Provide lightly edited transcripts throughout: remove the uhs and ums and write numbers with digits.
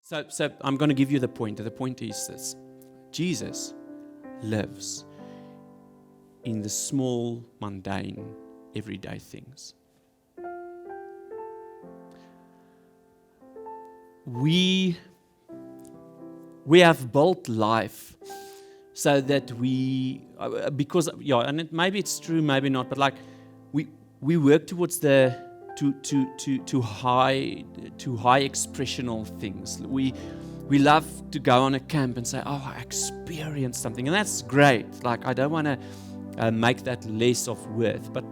So I'm going to give you the point. The point is this. Jesus lives in the small, mundane, everyday things. We have built life so that maybe it's true, maybe not, but like we work towards to high expressional things. We love to go on a camp and say, "Oh, I experienced something," and that's great. Like, I don't want to make that less of worth, but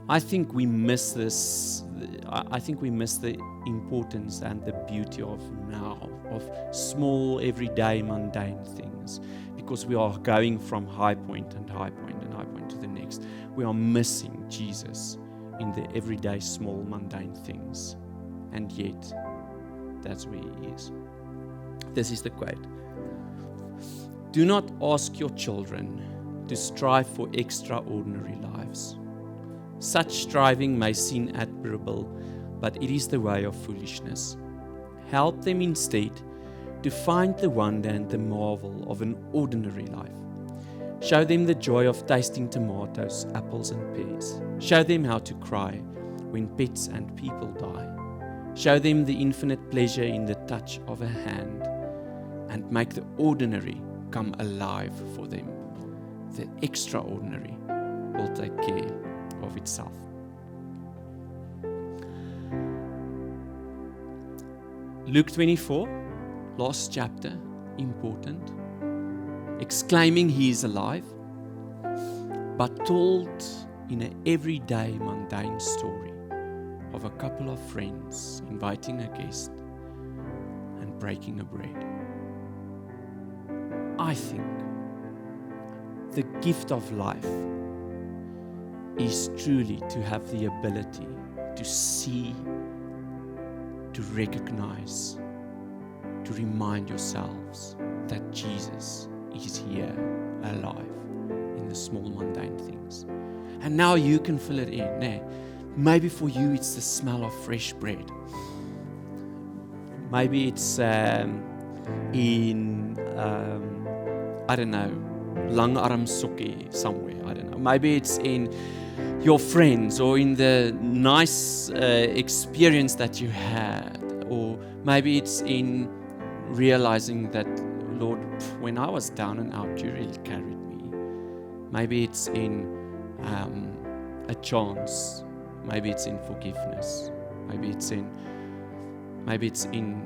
I think we miss this. I think we miss the importance and the beauty of now, of small, everyday, mundane things, because we are going from high point and high point and high point to the next. We are missing Jesus in the everyday, small, mundane things, and yet that's where He is. This is the quote. "Do not ask your children to strive for extraordinary lives. Such striving may seem admirable, but it is the way of foolishness. Help them instead to find the wonder and the marvel of an ordinary life. Show them the joy of tasting tomatoes, apples and pears. Show them how to cry when pets and people die. Show them the infinite pleasure in the touch of a hand, and make the ordinary come alive for them. The extraordinary will take care of itself." Luke 24, last chapter, important. Exclaiming He is alive, but told in an everyday, mundane story of a couple of friends inviting a guest and breaking a bread. I think the gift of life is truly to have the ability to see, to recognize, to remind yourselves that Jesus is here, alive, in the small, mundane things. And now you can fill it in. Maybe for you it's the smell of fresh bread. Maybe it's langarm sokkie somewhere. I don't know. Maybe it's in your friends, or in the nice experience that you had, or maybe it's in realizing that, Lord, when I was down and out, you really carried me. Maybe it's in a chance. Maybe it's in forgiveness. Maybe it's in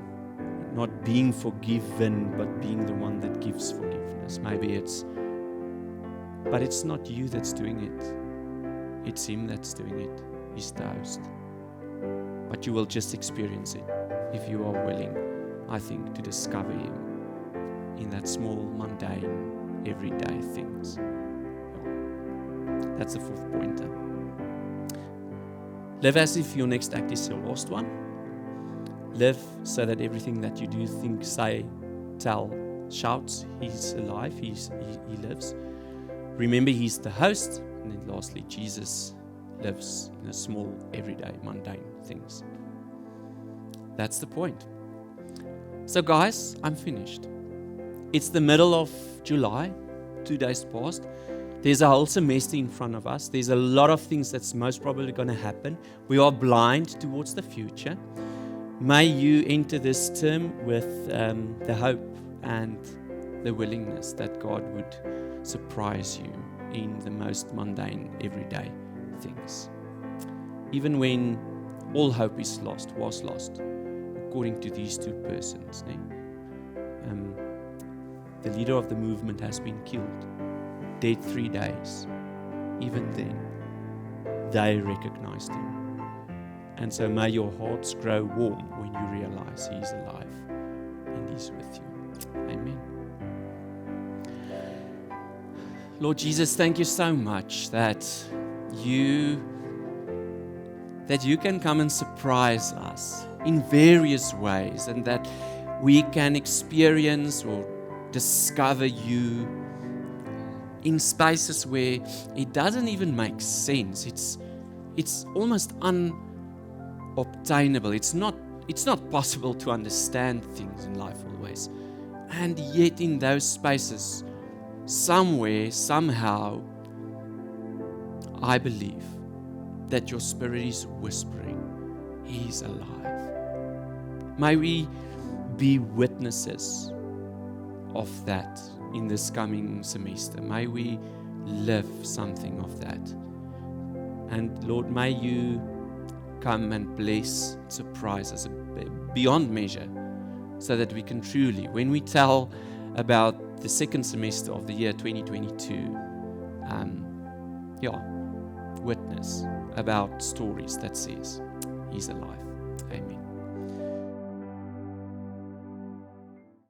not being forgiven, but being the one that gives forgiveness. But it's not you that's doing it. It's Him that's doing it. He's the host. But you will just experience it if you are willing, I think, to discover Him in that small, mundane, everyday things. That's the fourth pointer. Live as if your next act is your last one. Live so that everything that you do, think, say, tell, shouts, He's alive, He lives. Remember, He's the host. And then lastly, Jesus lives in the small, everyday, mundane things. That's the point. So guys, I'm finished. It's the middle of July, 2 days past. There's a whole semester in front of us. There's a lot of things that's most probably going to happen. We are blind towards the future. May you enter this term with the hope and the willingness that God would surprise you in the most mundane, everyday things. Even when all hope is lost, was lost, according to these two persons. The leader of the movement has been killed, dead 3 days. Even then, they recognized Him. And so may your hearts grow warm when you realize He's alive and He's with you. Amen. Lord Jesus, thank you so much that you can come and surprise us in various ways, and that we can experience or discover you in spaces where it doesn't even make sense. It's almost unobtainable. It's not it's not possible to understand things in life always. And yet in those spaces, somewhere, somehow, I believe that your Spirit is whispering, He's alive. May we be witnesses of that in this coming semester. May we live something of that. And Lord, may you come and bless, surprise us beyond measure, so that we can truly, when we tell about the second semester of the year 2022, witness about stories that says He's alive.